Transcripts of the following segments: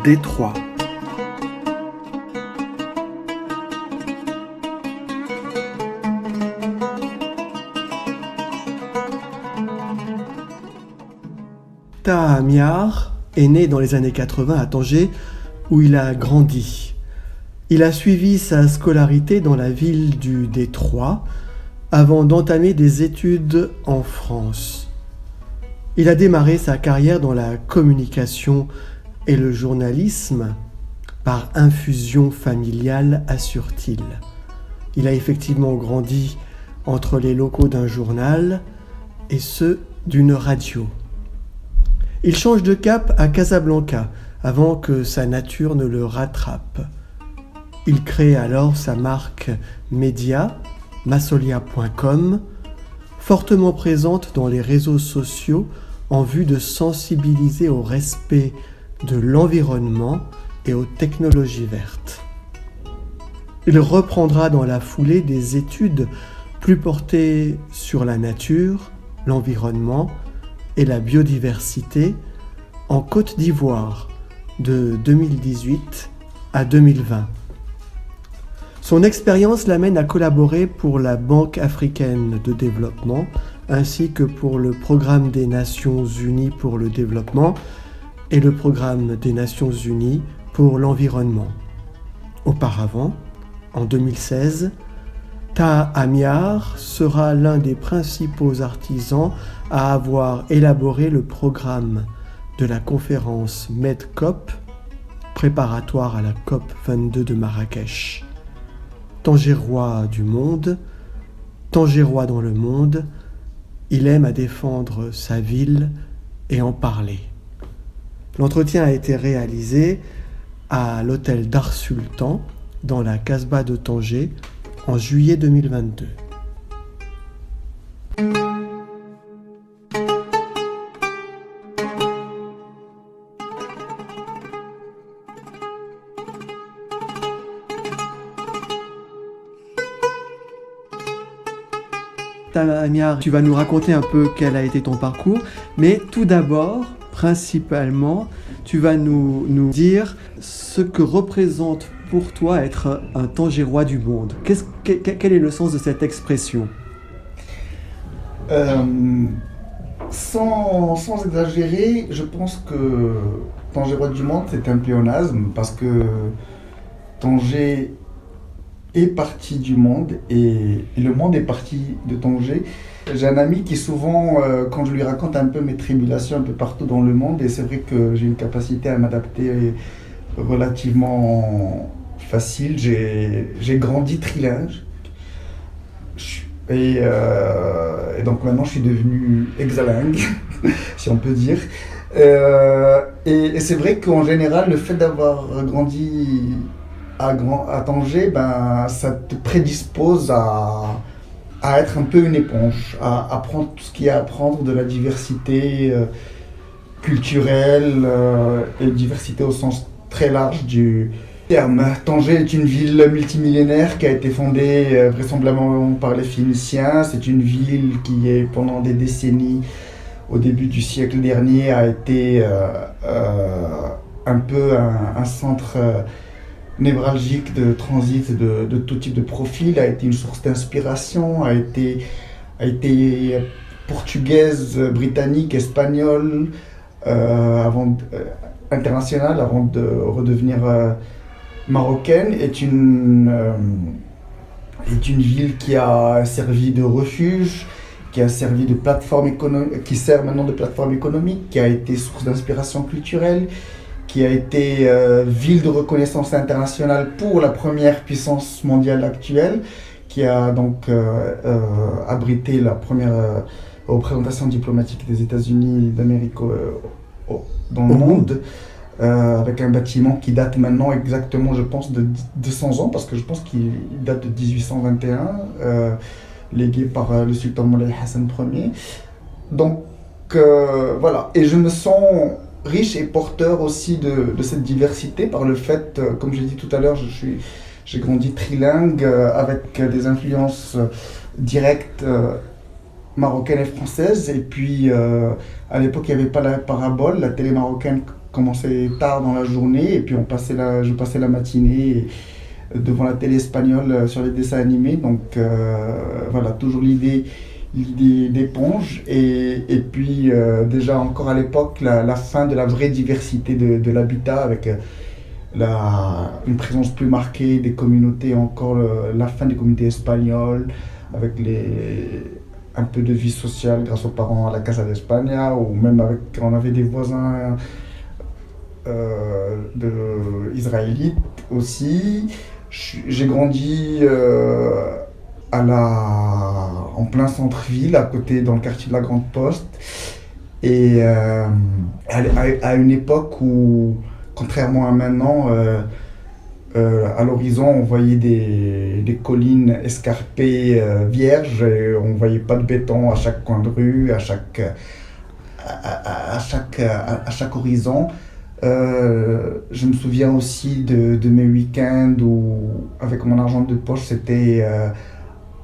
Détroit. Taha Amyar est né dans les années 80 à Tanger, où il a grandi. Il a suivi sa scolarité dans la ville du Détroit avant d'entamer des études en France. Il a démarré sa carrière dans la communication et le journalisme par infusion familiale, assure-t-il. Il a effectivement grandi entre les locaux d'un journal et ceux d'une radio. Il change de cap à Casablanca avant que sa nature ne le rattrape. Il crée alors sa marque média, massolia.com, fortement présente dans les réseaux sociaux en vue de sensibiliser au respect de l'environnement et aux technologies vertes. Il reprendra dans la foulée des études plus portées sur la nature, l'environnement et la biodiversité en Côte d'Ivoire de 2018 à 2020. Son expérience l'amène à collaborer pour la Banque africaine de développement ainsi que pour le Programme des Nations Unies pour le développement et le Programme des Nations Unies pour l'environnement. Auparavant, en 2016, Taha Amyar sera l'un des principaux artisans à avoir élaboré le programme de la conférence MEDCOP, préparatoire à la COP 22 de Marrakech. Tangérois du monde, Tangérois dans le monde, il aime à défendre sa ville et en parler. L'entretien a été réalisé à l'hôtel Dar Sultan, dans la Casbah de Tanger, en juillet 2022. Taha Amyar, tu vas nous raconter un peu quel a été ton parcours, mais tout d'abord, principalement, tu vas nous dire ce que représente pour toi être un Tangérois du monde. Quel est le sens de cette expression ? Sans exagérer, je pense que Tangérois du monde, c'est un pléonasme parce que Tanger est partie du monde et le monde est parti de Tanger. J'ai un ami qui souvent, quand je lui raconte un peu mes tribulations un peu partout dans le monde, et c'est vrai que j'ai une capacité à m'adapter relativement facile. J'ai grandi trilingue et donc maintenant je suis devenu hexalingue, si on peut dire. Et c'est vrai qu'en général, le fait d'avoir grandi à Tanger, ben, ça te prédispose à être un peu une éponge, à apprendre tout ce qu'il y a à apprendre de la diversité culturelle et diversité au sens très large du terme. Tanger est une ville multimillénaire qui a été fondée vraisemblablement par les Phéniciens. C'est une ville qui, pendant des décennies, au début du siècle dernier, a été un peu un centre névralgique de transit de tout type de profil, a été une source d'inspiration, a été portugaise, britannique, espagnole, internationale, avant de redevenir marocaine, est une ville qui a servi de refuge, qui a servi de plateforme économique, qui sert maintenant de plateforme économique, qui a été source d'inspiration culturelle, qui a été ville de reconnaissance internationale pour la première puissance mondiale actuelle, qui a donc abrité la première représentation diplomatique des États-Unis d'Amérique dans le monde, avec un bâtiment qui date maintenant exactement, je pense, de 200 ans, parce que je pense qu'il date de 1821, légué par le sultan Moulay Hassan Ier. Donc voilà, et je me sens riche et porteur aussi de cette diversité par le fait, comme j'ai dit tout à l'heure, j'ai grandi trilingue avec des influences directes marocaines et françaises. Et puis à l'époque, il n'y avait pas la parabole, la télé marocaine commençait tard dans la journée et puis je passais la matinée devant la télé espagnole sur les dessins animés. Donc voilà, toujours l'idée d'éponge et puis déjà encore à l'époque la fin de la vraie diversité de l'habitat avec une présence plus marquée des communautés, encore la fin des communautés espagnoles avec un peu de vie sociale grâce aux parents à la Casa de España, ou même quand on avait des voisins israélites aussi. J'ai grandi en plein centre-ville, à côté, dans le quartier de la Grande Poste. Et à une époque où, contrairement à maintenant, à l'horizon, on voyait des collines escarpées vierges, et on ne voyait pas de béton à chaque coin de rue, à chaque horizon. Je me souviens aussi de mes week-ends où, avec mon argent de poche, c'était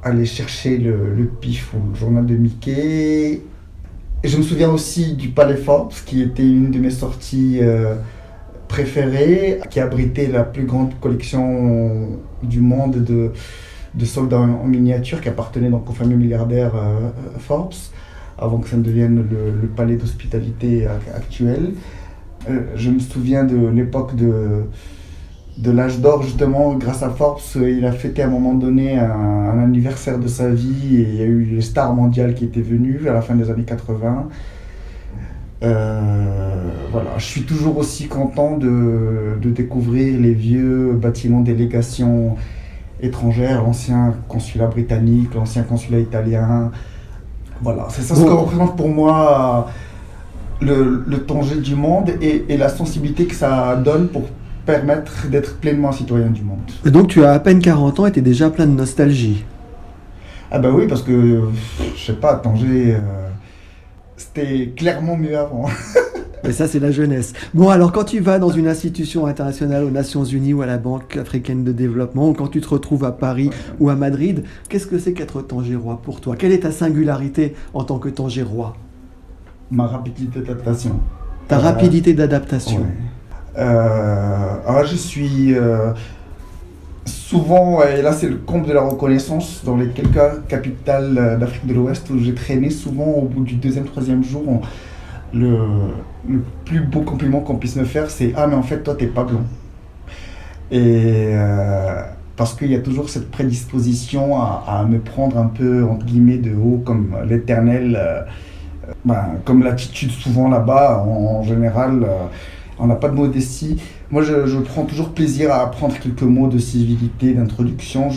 aller chercher le PIF ou le journal de Mickey. Et je me souviens aussi du Palais Forbes, qui était une de mes sorties préférées, qui abritait la plus grande collection du monde de soldats en miniature, qui appartenait donc aux fameux milliardaires Forbes, avant que ça ne devienne le palais d'hospitalité actuel. Je me souviens de l'époque de l'âge d'or, justement, grâce à Forbes. Il a fêté à un moment donné un anniversaire de sa vie et il y a eu les stars mondiales qui étaient venues à la fin des années 80. Voilà, je suis toujours aussi content de découvrir les vieux bâtiments délégations étrangères, l'ancien consulat britannique, l'ancien consulat italien. Voilà, c'est ça ce que représente pour moi le Tanger du monde et la sensibilité que ça donne pour permettre d'être pleinement citoyen du monde. Et donc tu as à peine 40 ans et tu es déjà plein de nostalgie. Ah bah oui, parce que, je sais pas, Tanger, c'était clairement mieux avant. Mais ça, c'est la jeunesse. Bon, alors quand tu vas dans une institution internationale aux Nations Unies ou à la Banque africaine de développement, ou quand tu te retrouves à Paris ou à Madrid, qu'est-ce que c'est qu'être tangérois pour toi? Quelle est ta singularité en tant que tangérois? Ma rapidité d'adaptation. Ta rapidité d'adaptation. Ouais. Alors je suis souvent, et là c'est le comble de la reconnaissance, dans les quelques capitales d'Afrique de l'Ouest où j'ai traîné, souvent au bout du deuxième, troisième jour, le plus beau compliment qu'on puisse me faire, c'est « Ah mais en fait toi t'es pas blanc ». Et parce qu'il y a toujours cette prédisposition à me prendre un peu entre guillemets de haut comme l'éternel, comme l'attitude souvent là-bas en général. On n'a pas de modestie. Moi, je prends toujours plaisir à apprendre quelques mots de civilité, d'introduction.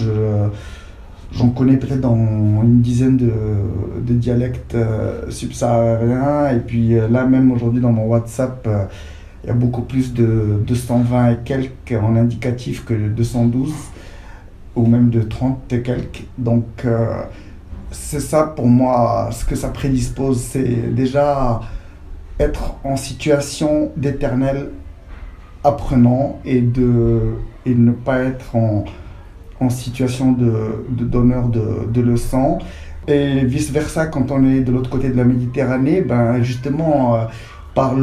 J'en connais peut-être dans une dizaine de dialectes subsahariens. Et puis là, même aujourd'hui, dans mon WhatsApp, il y a beaucoup plus de 220 et quelques en indicatif que de 212, ou même de 30 et quelques. Donc, c'est ça pour moi, ce que ça prédispose. C'est déjà être en situation d'éternel apprenant et ne pas être en situation donneur de leçons. Et vice-versa, quand on est de l'autre côté de la Méditerranée, justement, par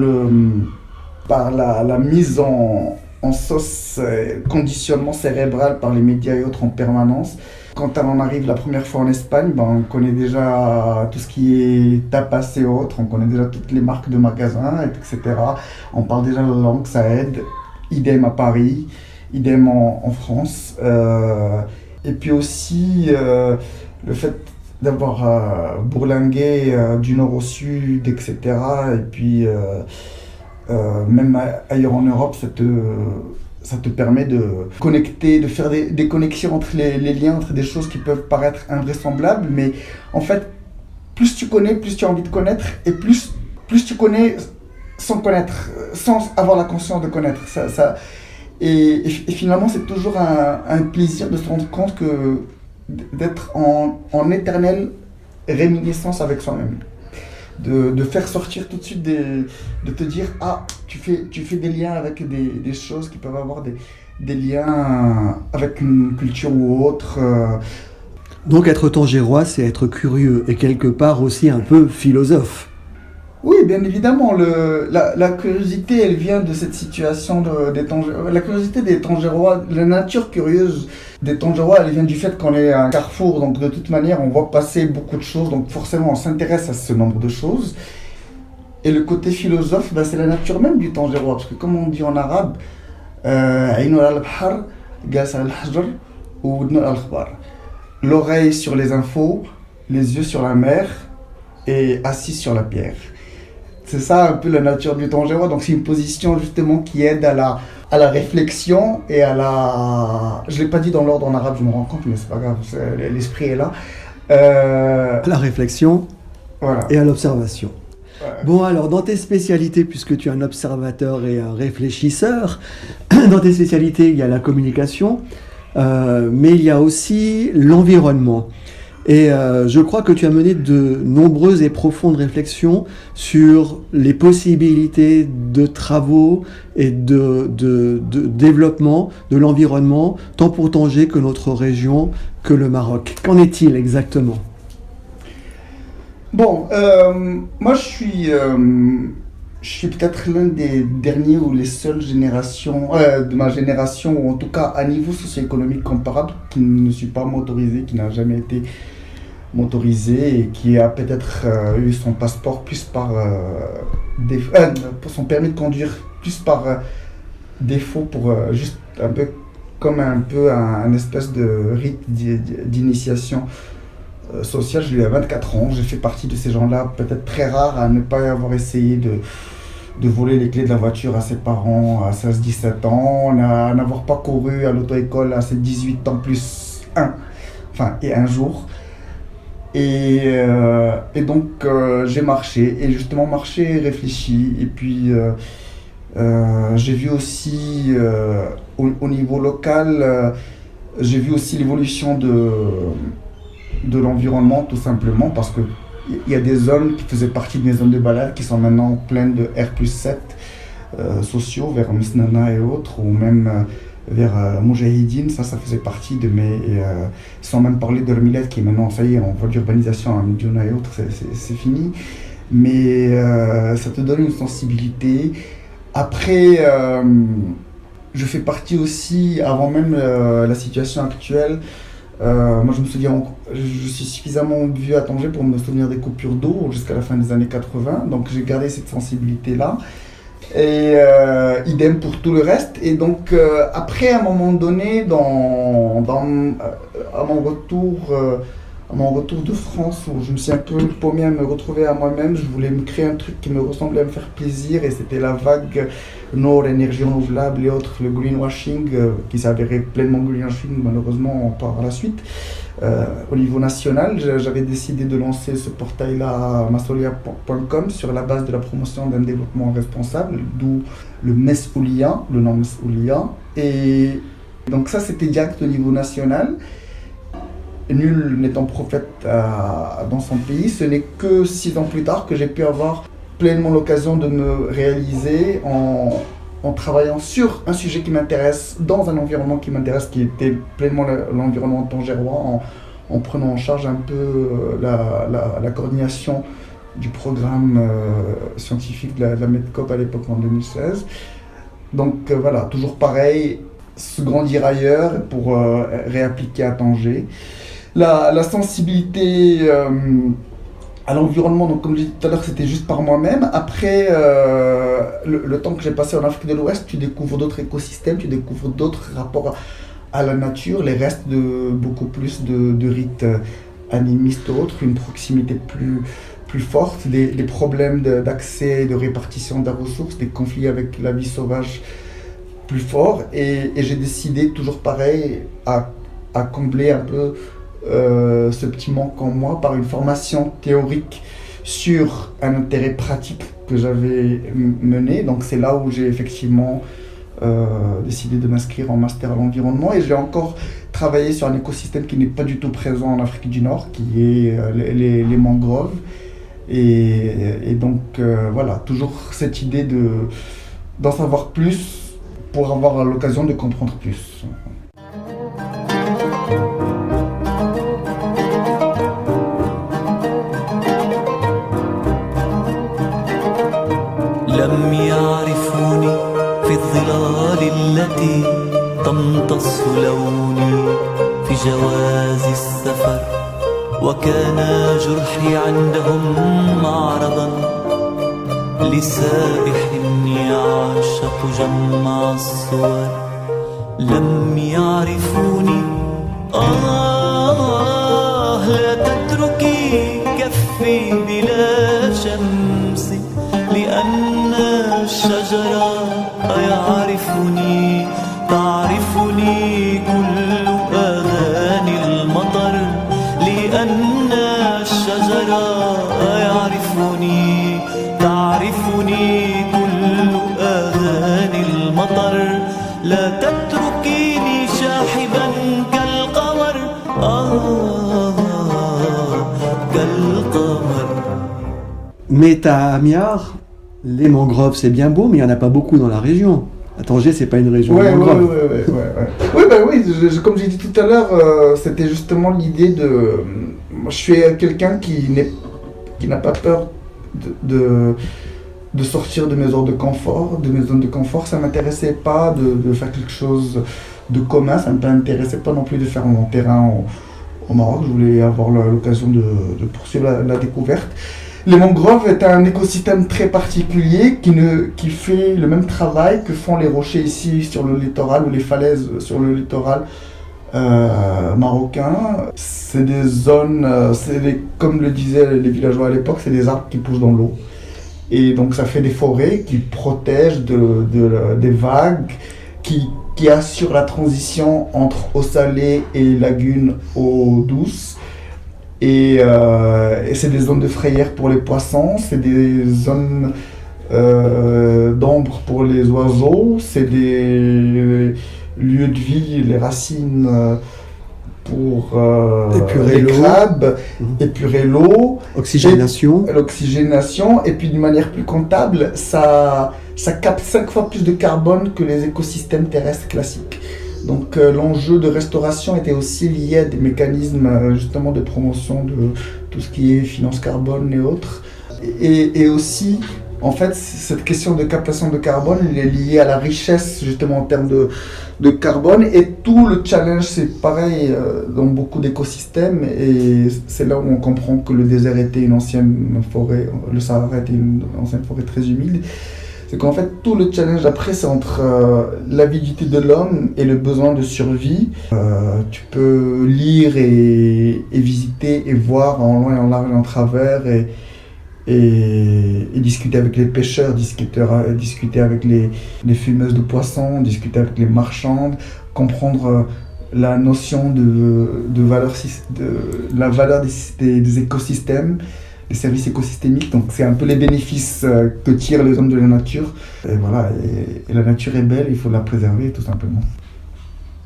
la mise en sauce, conditionnement cérébral par les médias et autres en permanence. Quand on arrive la première fois en Espagne, on connaît déjà tout ce qui est tapas et autres, on connaît déjà toutes les marques de magasins, etc. On parle déjà la langue, ça aide. Idem à Paris, idem en France. Et puis aussi, le fait d'avoir bourlingué du nord au sud, etc. Et puis, même ailleurs en Europe, ça te permet de connecter, de faire des connexions entre les liens, entre des choses qui peuvent paraître invraisemblables. Mais en fait, plus tu connais, plus tu as envie de connaître. Et plus tu connais sans connaître, sans avoir la conscience de connaître. Et finalement, c'est toujours un plaisir de se rendre compte d'être en éternelle réminiscence avec soi-même. de faire sortir tout de suite, de te dire, ah, tu fais des liens avec des choses qui peuvent avoir des liens avec une culture ou autre. Donc être tangérois, c'est être curieux et quelque part aussi un peu philosophe. Oui, bien évidemment, la curiosité, elle vient de cette situation des Tangérois. La curiosité des Tangérois, la nature curieuse des Tangérois, elle vient du fait qu'on est un carrefour, donc de toute manière, on voit passer beaucoup de choses, donc forcément, on s'intéresse à ce nombre de choses. Et le côté philosophe, ben, c'est la nature même du Tangérois, parce que comme on dit en arabe, Aïnou al-Bahar, Gas al-Hajr, ou Udnou al-Khbar. L'oreille sur les infos, les yeux sur la mer, et assis sur la pierre. C'est ça un peu la nature du Tangérois, donc c'est une position justement qui aide à la réflexion et à la... Je ne l'ai pas dit dans l'ordre en arabe, je me rends compte, mais c'est pas grave, l'esprit est là. À la réflexion Voilà. et à l'observation. Ouais. Bon alors, dans tes spécialités, puisque tu es un observateur et un réfléchisseur, dans tes spécialités, il y a la communication, mais il y a aussi l'environnement. Et je crois que tu as mené de nombreuses et profondes réflexions sur les possibilités de travaux et de développement de l'environnement, tant pour Tanger que notre région, que le Maroc. Qu'en est-il exactement ? Bon, moi je suis peut-être l'un des derniers ou les seules générations de ma génération, ou en tout cas à niveau socio-économique comparable, qui ne suis pas motorisé, qui n'a jamais été motorisé et qui a peut-être eu son passeport plus par son permis de conduire plus par défaut, pour juste un peu comme un espèce de rite d'initiation sociale. Je l'ai eu à 24 ans, j'ai fait partie de ces gens-là, peut-être très rares à ne pas avoir essayé de voler les clés de la voiture à ses parents à 16-17 ans, à n'avoir pas couru à l'auto-école à ses 18 ans plus un jour. Et donc j'ai marché, et justement marché, réfléchi, et puis j'ai vu aussi au niveau local, j'ai vu aussi l'évolution de l'environnement, tout simplement, parce que il y a des zones qui faisaient partie de mes zones de balade qui sont maintenant pleines de R+7 sociaux, vers Msnana et autres, ou même vers Moujahidine. Ça faisait partie de mes... sans même parler de Millet, qui est maintenant, ça y est, en voie d'urbanisation à Medjouna et autres, c'est fini. Mais ça te donne une sensibilité. Après, je fais partie aussi, avant même la situation actuelle, moi je me souviens, je suis suffisamment vieux à Tanger pour me souvenir des coupures d'eau jusqu'à la fin des années 80, donc j'ai gardé cette sensibilité-là. Et idem pour tout le reste. Et donc après, à un moment donné, à mon retour de France, où je me suis un peu paumé à me retrouver à moi-même, je voulais me créer un truc qui me ressemblait, à me faire plaisir, et c'était la vague Nord, énergie renouvelable et autres, le greenwashing, qui s'avérait pleinement greenwashing malheureusement par la suite. Au niveau national, j'avais décidé de lancer ce portail-là, masolia.com, sur la base de la promotion d'un développement responsable, d'où le Mesoulia, le nom Mesoulia. Et donc ça, c'était direct au niveau national. Nul n'étant prophète dans son pays, ce n'est que 6 ans plus tard que j'ai pu avoir pleinement l'occasion de me réaliser en travaillant sur un sujet qui m'intéresse, dans un environnement qui m'intéresse, qui était pleinement l'environnement tangérois, en prenant en charge un peu la coordination du programme scientifique de la Medcop à l'époque, en 2016. Donc voilà, toujours pareil, se grandir ailleurs pour réappliquer à Tanger. La sensibilité à l'environnement, donc comme je disais tout à l'heure, c'était juste par moi-même. Après, le temps que j'ai passé en Afrique de l'Ouest, tu découvres d'autres écosystèmes, tu découvres d'autres rapports à la nature, les restes de beaucoup plus de rites animistes ou autres, une proximité plus forte, des problèmes d'accès et de répartition des ressources, des conflits avec la vie sauvage plus forts. Et j'ai décidé, toujours pareil, à combler un peu ce petit manque en moi par une formation théorique sur un intérêt pratique que j'avais mené. Donc c'est là où j'ai effectivement décidé de m'inscrire en master à l'environnement, et j'ai encore travaillé sur un écosystème qui n'est pas du tout présent en Afrique du Nord, qui est les mangroves. Et donc voilà, toujours cette idée d'en savoir plus pour avoir l'occasion de comprendre plus. لم يعرفوني في الظلال التي تمتص لوني في جواز السفر وكان جرحي عندهم معرضا لسائح يعشق جمع الصور لم يعرفوني لا تتركي كفي بلا شمس لأن الشجرة يعرفني تعرفني كل آذان المطر لأن الشجرة يعرفني تعرفني كل آذان المطر لا تتركيني شاحبا كالقمر كالقمر. Mais à Amiars, les mangroves c'est bien beau, mais il n'y en a pas beaucoup dans la région. À Tanger, c'est pas une région de mangroves. Comme j'ai dit tout à l'heure, c'était justement l'idée de. Je suis quelqu'un qui n'a pas peur de sortir de mes zones de confort. Ça ne m'intéressait pas de faire quelque chose de commun, ça ne m'intéressait pas non plus de faire mon terrain au Maroc. Je voulais avoir l'occasion de poursuivre la découverte. Les mangroves est un écosystème très particulier qui fait le même travail que font les rochers ici sur le littoral ou les falaises sur le littoral marocain. C'est des zones, comme le disaient les villageois à l'époque, c'est des arbres qui poussent dans l'eau. Et donc ça fait des forêts qui protègent des vagues, qui assurent la transition entre eau salée et lagunes eau douce. Et c'est des zones de frayère pour les poissons, c'est des zones d'ombre pour les oiseaux, c'est des lieux de vie, les racines pour les crabes, épurer l'eau, l'oxygénation, et puis d'une manière plus comptable, ça capte 5 fois plus de carbone que les écosystèmes terrestres classiques. Donc l'enjeu de restauration était aussi lié à des mécanismes justement de promotion de tout ce qui est finance carbone et autres. Et aussi, en fait, cette question de captation de carbone, elle est liée à la richesse justement en termes de carbone. Et tout le challenge, c'est pareil dans beaucoup d'écosystèmes. Et c'est là où on comprend que le désert était une ancienne forêt, le Sahara était une ancienne forêt très humide. C'est qu'en fait, tout le challenge après, c'est entre l'avidité de l'homme et le besoin de survie. Tu peux lire et visiter et voir en long et en large et en travers et discuter avec les pêcheurs, discuter avec les fumeuses de poissons, discuter avec les marchandes, comprendre la notion de la valeur des écosystèmes, les services écosystémiques. Donc c'est un peu les bénéfices que tirent les hommes de la nature. Et voilà, et la nature est belle, il faut la préserver tout simplement.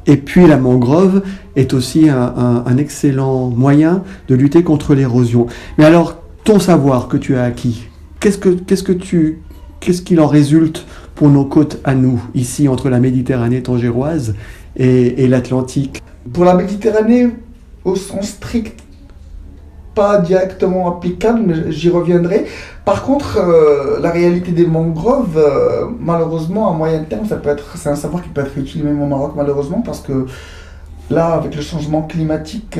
Et puis la mangrove est aussi un excellent moyen de lutter contre l'érosion. Mais alors, ton savoir que tu as acquis, qu'est-ce qu'il en résulte pour nos côtes à nous, ici entre la Méditerranée tangéroise et l'Atlantique? Pour la Méditerranée, au sens strict, pas directement applicable, mais j'y reviendrai. Par contre, la réalité des mangroves, malheureusement, à moyen terme, c'est un savoir qui peut être utile même au Maroc, malheureusement, parce que là, avec le changement climatique,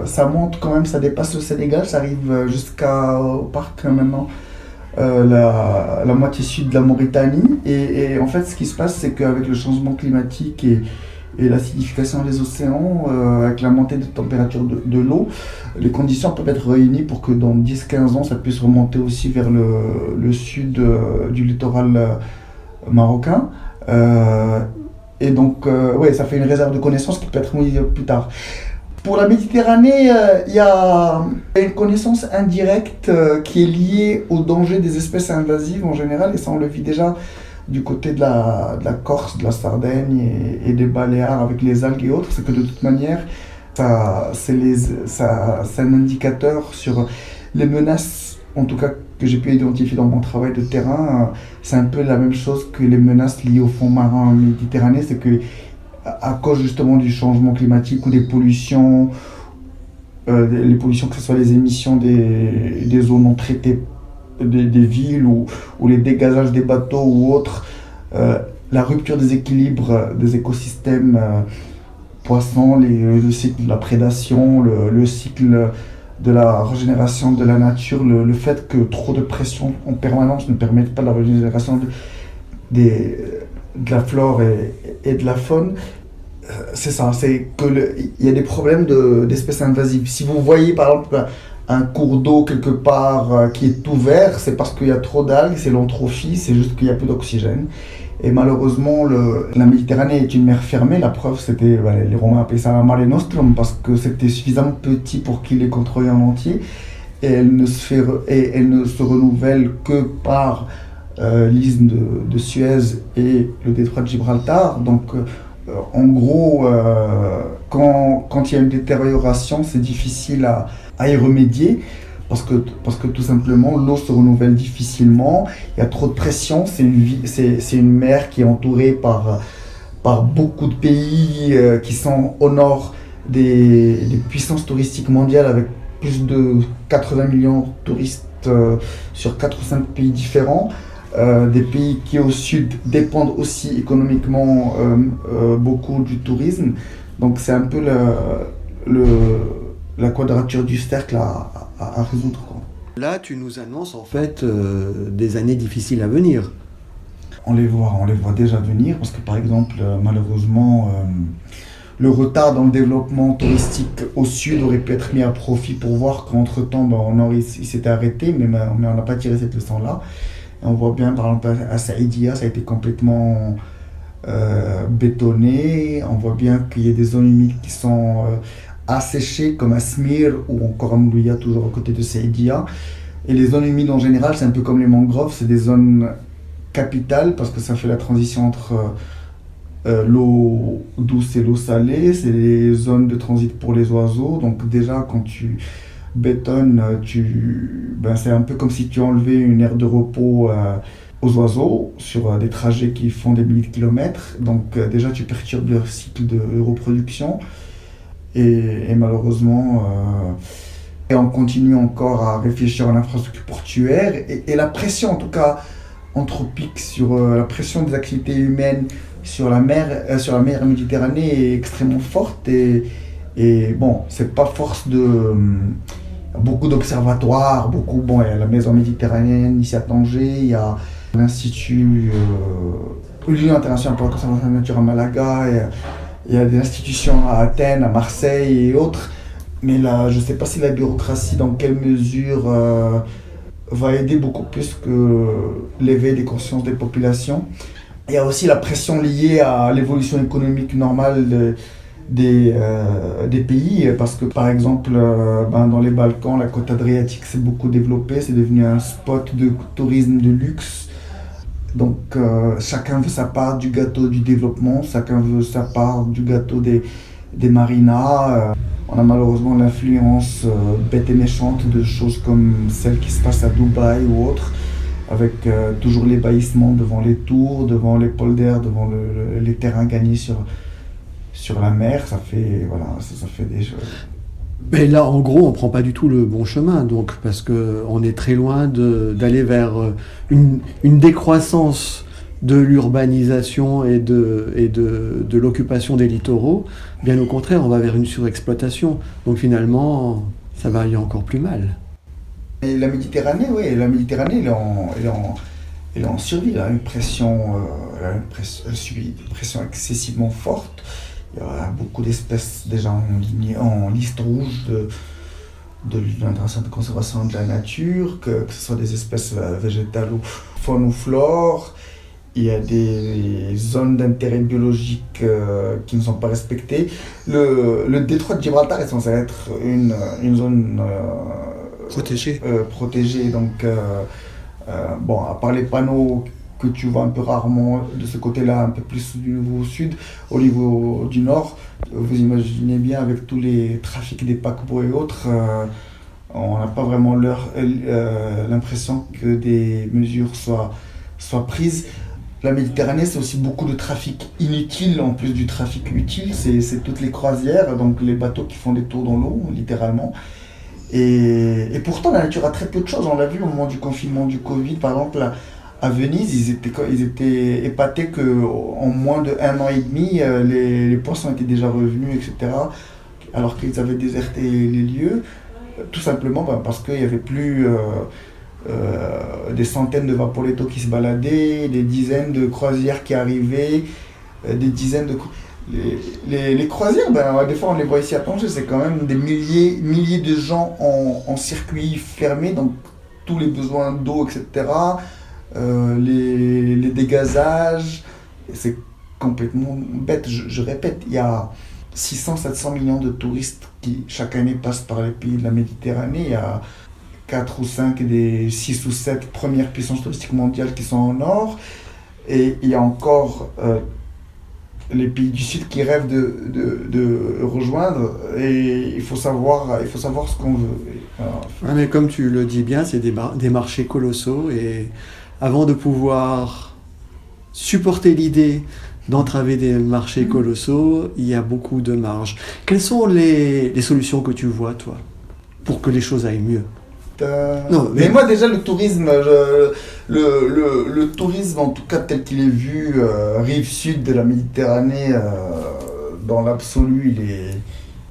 ça monte quand même, ça dépasse le Sénégal, ça arrive jusqu'au parc maintenant, la moitié sud de la Mauritanie. Et en fait, ce qui se passe, c'est qu'avec le changement climatique et l'acidification des océans, avec la montée de température de l'eau, les conditions peuvent être réunies pour que dans 10-15 ans, ça puisse remonter aussi vers le sud du littoral marocain. Et donc, ça fait une réserve de connaissances qui peut être mise plus tard. Pour la Méditerranée, il y a une connaissance indirecte qui est liée au danger des espèces invasives en général, et ça on le vit déjà du côté de la Corse, de la Sardaigne et des Baléares avec les algues et autres. C'est que de toute manière, c'est un indicateur sur les menaces en tout cas que j'ai pu identifier dans mon travail de terrain, c'est un peu la même chose que les menaces liées au fond marin méditerranéen, c'est que à cause justement du changement climatique ou des pollutions, les pollutions, que ce soit les émissions des eaux non traitées des villes ou les dégazages des bateaux ou autres, la rupture des équilibres des écosystèmes, poissons, le cycle de la prédation, le cycle de la régénération de la nature, le fait que trop de pression en permanence ne permette pas la régénération de la flore et de la faune. C'est ça, c'est qu'il y a des problèmes d'espèces invasives. Si vous voyez par exemple un cours d'eau quelque part qui est tout vert, c'est parce qu'il y a trop d'algues, c'est l'eutrophie, c'est juste qu'il y a peu d'oxygène. Et malheureusement, la Méditerranée est une mer fermée. La preuve, c'était, les Romains appelaient ça Mare Nostrum parce que c'était suffisamment petit pour qu'ils les contrôlent en entier. Et elle ne se renouvelle que par l'isthme de Suez et le détroit de Gibraltar. Donc, en gros, quand il y a une détérioration, c'est difficile à y remédier. Parce que tout simplement, l'eau se renouvelle difficilement, il y a trop de pression, c'est une mer qui est entourée par beaucoup de pays qui sont au nord des puissances touristiques mondiales avec plus de 80 millions de touristes sur 4 ou 5 pays différents. Des pays qui au sud dépendent aussi économiquement beaucoup du tourisme. Donc c'est un peu la quadrature du cercle à résoudre, quoi. Là, tu nous annonces en fait des années difficiles à venir. On les voit déjà venir parce que par exemple, malheureusement, le retard dans le développement touristique au sud aurait pu être mis à profit pour voir qu'entre-temps, au nord, il s'était arrêté, mais on n'a pas tiré cette leçon-là. Et on voit bien, par exemple, à Saïdia, ça a été complètement bétonné. On voit bien qu'il y a des zones humides qui sont asséchées, comme à Smir ou encore à Moulouya, toujours à côté de Saïdia. Et les zones humides en général, c'est un peu comme les mangroves, c'est des zones capitales parce que ça fait la transition entre l'eau douce et l'eau salée. C'est des zones de transit pour les oiseaux. Donc déjà, quand tu bétonnes, c'est un peu comme si tu enlevais une aire de repos aux oiseaux sur des trajets qui font des milliers de kilomètres. Donc déjà, tu perturbes leur cycle de reproduction. Et malheureusement, et on continue encore à réfléchir à l'infrastructure portuaire et la pression, en tout cas anthropique, sur la pression des activités humaines sur la mer Méditerranée est extrêmement forte. Et bon, c'est pas force de beaucoup d'observatoires, il y a la Maison méditerranéenne ici à Tanger, il y a l'Institut l'Union internationale pour la conservation de la nature à Malaga, il y a des institutions à Athènes, à Marseille et autres. Mais là, je ne sais pas si la bureaucratie, dans quelle mesure, va aider beaucoup plus que l'éveil des consciences des populations. Il y a aussi la pression liée à l'évolution économique normale des pays, parce que par exemple, dans les Balkans, la côte adriatique s'est beaucoup développée, c'est devenu un spot de tourisme de luxe. Donc chacun veut sa part du gâteau du développement, chacun veut sa part du gâteau des marinas. On a malheureusement l'influence bête et méchante de choses comme celles qui se passent à Dubaï ou autres, avec toujours l'ébahissement devant les tours, devant les polders, devant les terrains gagnés sur la mer. Ça fait des choses. Mais là, en gros, on ne prend pas du tout le bon chemin, donc, parce qu'on est très loin d'aller vers une décroissance de l'urbanisation et de l'occupation des littoraux. Bien au contraire, on va vers une surexploitation. Donc finalement, ça va aller encore plus mal. Et la Méditerranée, elle est en survie. Elle a une pression, elle subit une pression excessivement forte. Il y a beaucoup d'espèces déjà en liste rouge de l'Union internationale de conservation de la nature, que ce soit des espèces végétales ou faune ou flore. Il y a des zones d'intérêt biologique qui ne sont pas respectées. Le détroit de Gibraltar est censé être une zone protégée. Donc, à part les panneaux que tu vois un peu rarement de ce côté-là, un peu plus du niveau sud, au niveau du nord, vous imaginez bien avec tous les trafics des paquebots et autres, on n'a pas vraiment l'impression que des mesures soient prises. La Méditerranée, c'est aussi beaucoup de trafic inutile en plus du trafic utile. C'est toutes les croisières, donc les bateaux qui font des tours dans l'eau, littéralement. Et pourtant, la nature a très peu de choses. On l'a vu au moment du confinement du Covid, par exemple, à Venise, ils étaient épatés qu'en moins d'1 an et demi, les poissons étaient déjà revenus, etc. Alors qu'ils avaient déserté les lieux, tout simplement parce qu'il n'y avait plus des centaines de vaporettos qui se baladaient, des dizaines de croisières qui arrivaient, des dizaines de... Les croisières, des fois on les voit ici à Tanger, c'est quand même des milliers de gens en circuit fermé, donc tous les besoins d'eau, etc. Les dégazages, c'est complètement bête. Je répète, il y a 600-700 millions de touristes qui chaque année passent par les pays de la Méditerranée. Il y a 4 ou 5 des 6 ou 7 premières puissances touristiques mondiales qui sont au nord. Et il y a encore les pays du sud qui rêvent de rejoindre. Et il faut savoir ce qu'on veut. Ouais, mais comme tu le dis bien, c'est des marchés colossaux. Et avant de pouvoir supporter l'idée d'entraver des marchés colossaux, il y a beaucoup de marge. Quelles sont les solutions que tu vois, toi, pour que les choses aillent mieux? Non, mais moi déjà le tourisme, le tourisme en tout cas tel qu'il est vu, rive sud de la Méditerranée, dans l'absolu,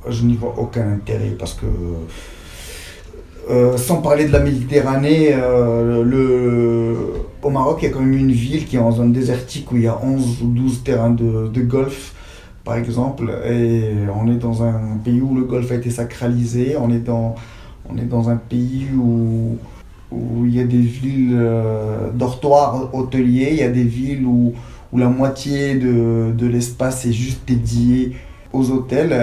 je n'y vois aucun intérêt parce que sans parler de la Méditerranée, au Maroc, il y a quand même une ville qui est en zone désertique où il y a 11 ou 12 terrains de golf, par exemple. Et on est dans un pays où le golf a été sacralisé. On est dans un pays où il y a des villes dortoirs hôteliers. Il y a des villes où la moitié de l'espace est juste dédié aux hôtels.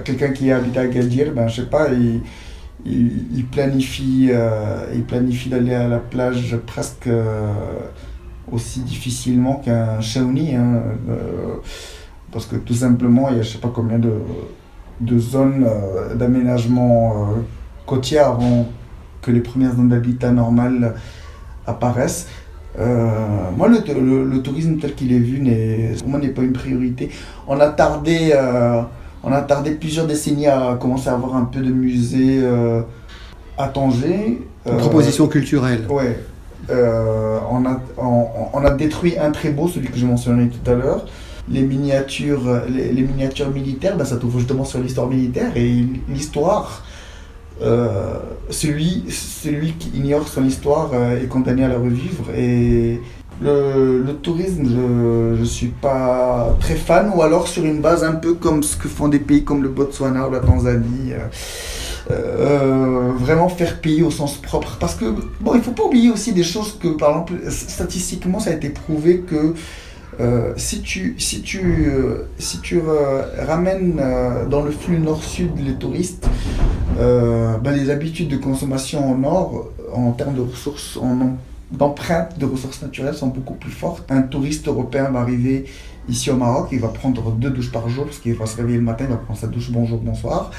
Quelqu'un qui habite à Agadir, je sais pas, il planifie d'aller à la plage presque aussi difficilement qu'un Chaouni, parce que tout simplement il y a je sais pas combien de zones d'aménagement côtier avant que les premières zones d'habitat normales apparaissent. Moi le tourisme tel qu'il est vu pour moi n'est pas une priorité. On a tardé plusieurs décennies à commencer à avoir un peu de musées à Tanger. Une proposition culturelle. Ouais. On a détruit un très beau, celui que je mentionnais tout à l'heure. Les miniatures militaires, ça trouve justement sur l'histoire militaire. Et l'histoire, celui qui ignore son histoire est condamné à la revivre. Et le tourisme, je ne suis pas très fan, ou alors sur une base un peu comme ce que font des pays comme le Botswana ou la Tanzanie, vraiment faire payer au sens propre. Parce que, il ne faut pas oublier aussi des choses que, par exemple, statistiquement, ça a été prouvé que si tu ramènes dans le flux nord-sud les touristes, les habitudes de consommation au nord, en termes de ressources, d'empreintes de ressources naturelles sont beaucoup plus fortes. Un touriste européen va arriver ici au Maroc, il va prendre 2 douches par jour parce qu'il va se réveiller le matin, il va prendre sa douche bonjour, bonsoir.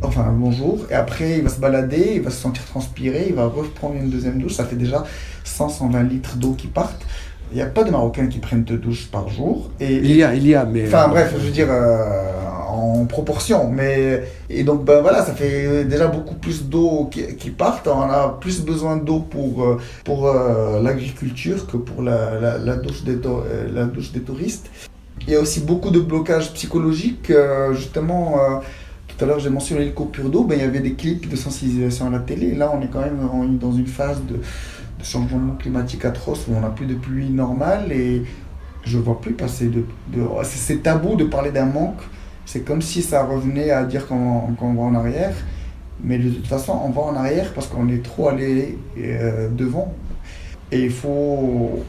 Enfin bonjour, et après il va se balader, il va se sentir transpirer, il va reprendre une deuxième douche, ça fait déjà 100-120 litres d'eau qui partent. Il n'y a pas de Marocains qui prennent 2 douches par jour. Et, il y a, mais... Enfin bref, je veux dire, en proportion. Et donc, ça fait déjà beaucoup plus d'eau qui partent. On a plus besoin d'eau pour l'agriculture que pour la douche des touristes. Il y a aussi beaucoup de blocages psychologiques. Justement, tout à l'heure, j'ai mentionné l'éco-pur-d'eau. Il y avait des clips de sensibilisation à la télé. Là, on est quand même dans une phase de changement climatique atroce où on n'a plus de pluie normale et je ne vois plus passer c'est tabou de parler d'un manque. C'est comme si ça revenait à dire qu'on va en arrière, mais de toute façon on va en arrière parce qu'on est trop allé devant. Et il faut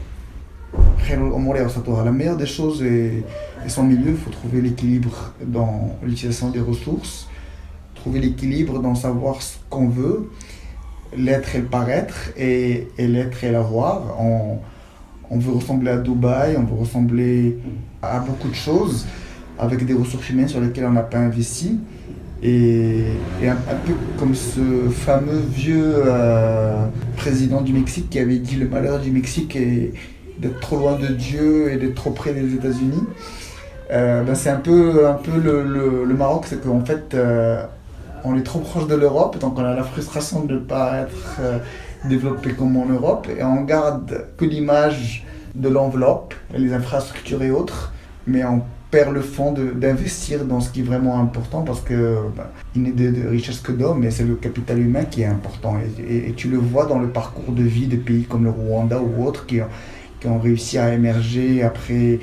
la meilleure des choses et son milieu. Il faut trouver l'équilibre dans l'utilisation des ressources, trouver l'équilibre dans savoir ce qu'on veut, l'être et le paraître, et l'être et l'avoir. On veut ressembler à Dubaï, on veut ressembler à beaucoup de choses avec des ressources humaines sur lesquelles on n'a pas investi. Et un peu comme ce fameux vieux président du Mexique qui avait dit le malheur du Mexique est d'être trop loin de Dieu et d'être trop près des États-Unis. C'est un peu le Maroc, c'est qu'en fait on est trop proche de l'Europe, donc on a la frustration de ne pas être développé comme en Europe, et on garde que l'image de l'enveloppe, les infrastructures et autres, mais on perd le fond d'investir dans ce qui est vraiment important, parce que il n'est de richesse que d'hommes, mais c'est le capital humain qui est important, et tu le vois dans le parcours de vie de pays comme le Rwanda ou autres qui ont réussi à émerger après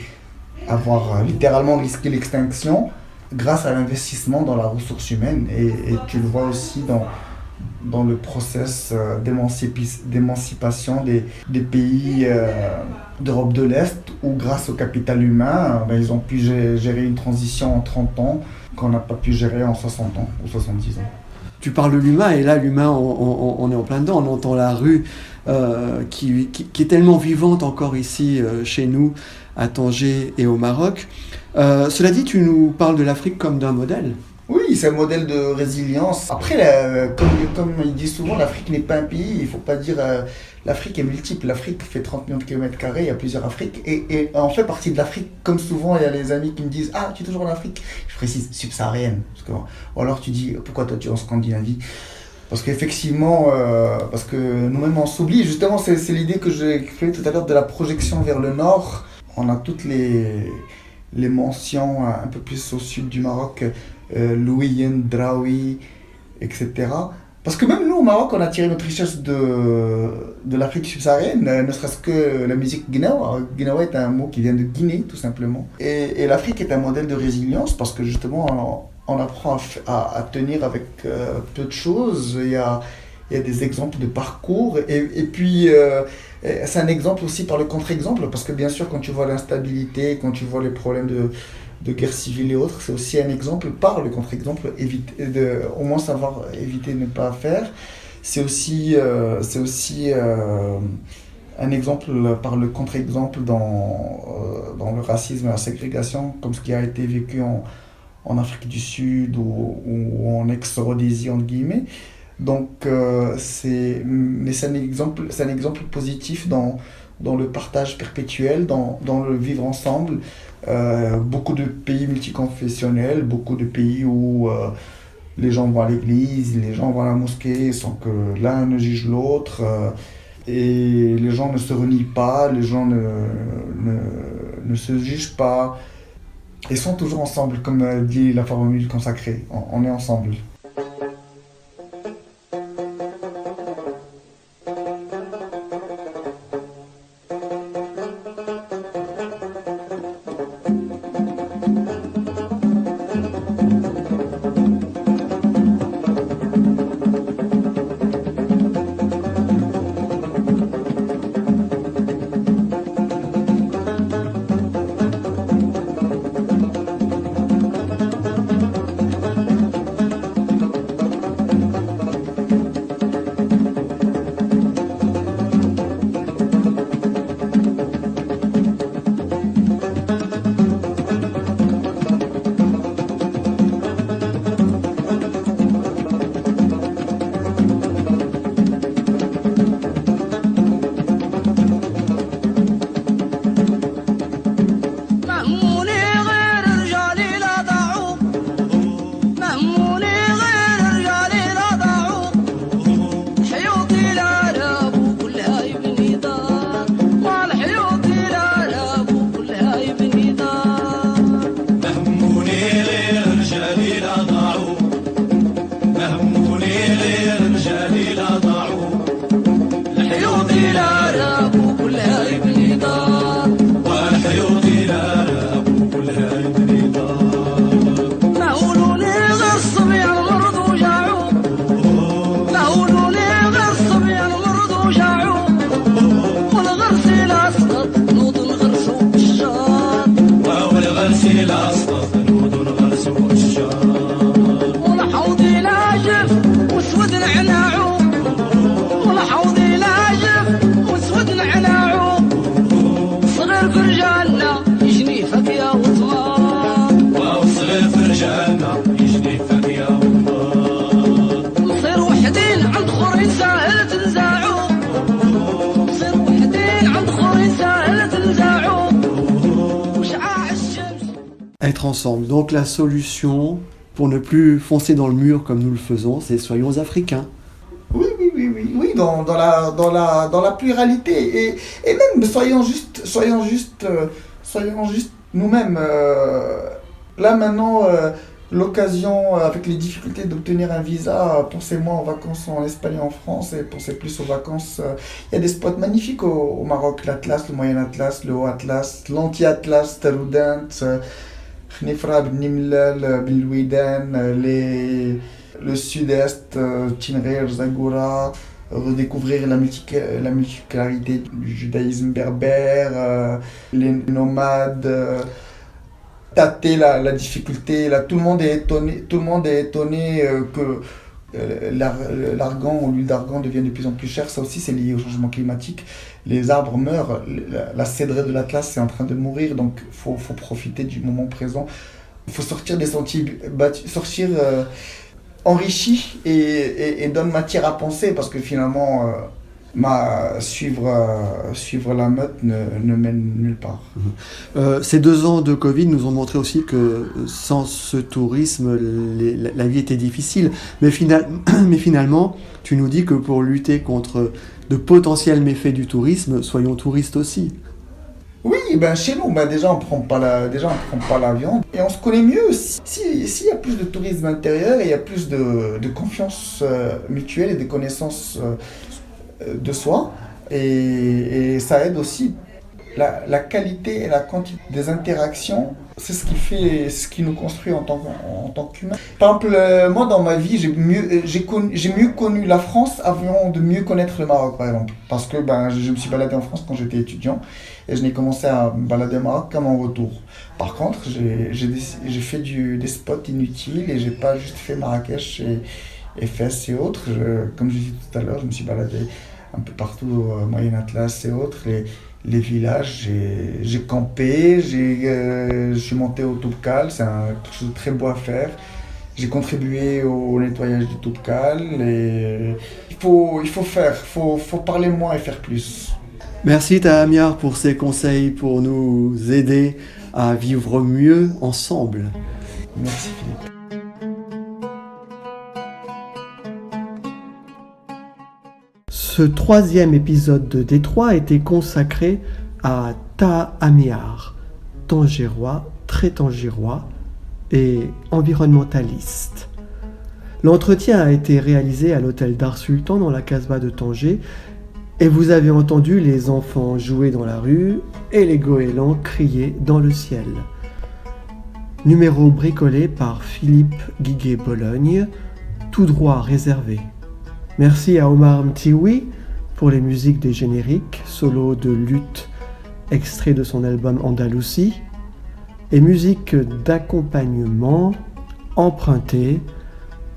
avoir littéralement risqué l'extinction grâce à l'investissement dans la ressource humaine, et tu le vois aussi dans le process d'émancipation des pays d'Europe de l'Est, où grâce au capital humain, ils ont pu gérer une transition en 30 ans qu'on n'a pas pu gérer en 60 ans ou 70 ans. Tu parles de l'humain, et là, l'humain, on est en plein dedans. On entend la rue qui est tellement vivante encore ici, chez nous, à Tanger et au Maroc. Cela dit, tu nous parles de l'Afrique comme d'un modèle. Oui, c'est un modèle de résilience. Après, comme il dit souvent, l'Afrique n'est pas un pays. Il ne faut pas dire... l'Afrique est multiple. L'Afrique fait 30 millions de kilomètres carrés. Il y a plusieurs Afriques. Et on fait partie de l'Afrique. Comme souvent, il y a les amis qui me disent « Ah, tu es toujours en Afrique ?» Je précise, subsaharienne. Ou alors tu dis « Pourquoi toi tu es en Scandinavie ?» Parce qu'effectivement, parce que nous-mêmes on s'oublie. Justement, c'est l'idée que j'ai créée tout à l'heure de la projection vers le nord. On a toutes les mentions un peu plus au sud du Maroc, Louiyen, Draoui, etc. Parce que même nous, au Maroc, on a tiré notre richesse de l'Afrique subsaharienne, ne serait-ce que la musique guinawa. Guinawa est un mot qui vient de Guinée, tout simplement. Et l'Afrique est un modèle de résilience parce que justement, on apprend à tenir avec peu de choses. Il y a des exemples de parcours. Et puis, c'est un exemple aussi par le contre-exemple, parce que bien sûr, quand tu vois l'instabilité, quand tu vois les problèmes de guerre civile et autres, c'est aussi un exemple par le contre-exemple, au moins savoir éviter de ne pas faire. C'est aussi un exemple par le contre-exemple dans le racisme et la ségrégation, comme ce qui a été vécu en Afrique du Sud ou en ex-Rhodésie, entre guillemets. Donc, c'est un exemple positif dans le partage perpétuel, dans le vivre ensemble. Beaucoup de pays multiconfessionnels, beaucoup de pays où les gens vont à l'église, les gens vont à la mosquée sans que l'un ne juge l'autre, et les gens ne se renient pas, les gens ne se jugent pas, et sont toujours ensemble, comme dit la formule consacrée, on est ensemble. يجني فك يا être ensemble. Donc la solution, pour ne plus foncer dans le mur comme nous le faisons, c'est soyons africains. Oui, dans la pluralité. Et même, soyons juste nous-mêmes. Là, maintenant, l'occasion, avec les difficultés d'obtenir un visa, pensez moins en vacances en Espagne et en France, et pensez plus aux vacances. Il y a des spots magnifiques au Maroc, l'Atlas, le Moyen Atlas, le Haut Atlas, l'Anti-Atlas, Taroudant, Khnifra, Ben Nimlal, Ben Louidan, le sud-est, Tinrir, Zagora, redécouvrir la multipolarité du judaïsme berbère, les nomades, tâter la difficulté. Là, tout le monde est étonné que l'argan ou l'huile d'argan devienne de plus en plus chère. Ça aussi, c'est lié au changement climatique. Les arbres meurent, la cédraie de l'Atlas est en train de mourir, donc il faut profiter du moment présent. Il faut sortir des sentiers battus, sortir enrichi et donne matière à penser, parce que finalement, suivre la meute ne mène nulle part. Ces 2 ans de Covid nous ont montré aussi que sans ce tourisme, la vie était difficile. Mais finalement, tu nous dis que pour lutter contre de potentiels méfaits du tourisme, soyons touristes aussi. Oui, chez nous, déjà on prend pas la viande et on se connaît mieux. S'il y a plus de tourisme intérieur, il y a plus de confiance mutuelle et de connaissance de soi, et ça aide aussi. La qualité et la quantité des interactions, c'est ce qui nous construit en tant qu'humains. Par exemple, moi dans ma vie, j'ai mieux connu la France avant de mieux connaître le Maroc, par exemple. Parce que je me suis baladé en France quand j'étais étudiant, et je n'ai commencé à me balader au Maroc qu'à mon retour. Par contre, j'ai fait des spots inutiles, et j'ai pas juste fait Marrakech et Fès et autres. Comme je disais tout à l'heure, je me suis baladé un peu partout au Moyen Atlas et autres. Les villages, j'ai campé, je suis monté au Toubkal, c'est quelque chose de très beau à faire. J'ai contribué au nettoyage du Toubkal, et il faut parler moins et faire plus. Merci Tahamiar pour ces conseils pour nous aider à vivre mieux ensemble. Merci Philippe. Ce 3e épisode de Détroit était consacré à Tahamiar, tangérois, très tangérois et environnementaliste. L'entretien a été réalisé à l'hôtel Dar Sultan dans la Casbah de Tanger, et vous avez entendu les enfants jouer dans la rue et les goélands crier dans le ciel. Numéro bricolé par Philippe Guiguet-Bologne, tout droit réservé. Merci à Omar Mtiwi pour les musiques des génériques, solo de luth, extrait de son album Andalousie, et musique d'accompagnement empruntée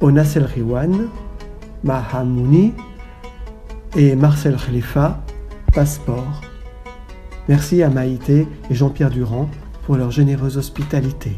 au Nassel Riwan, Mahamouni et Marcel Khalifa, Passeport. Merci à Maïté et Jean-Pierre Durand pour leur généreuse hospitalité.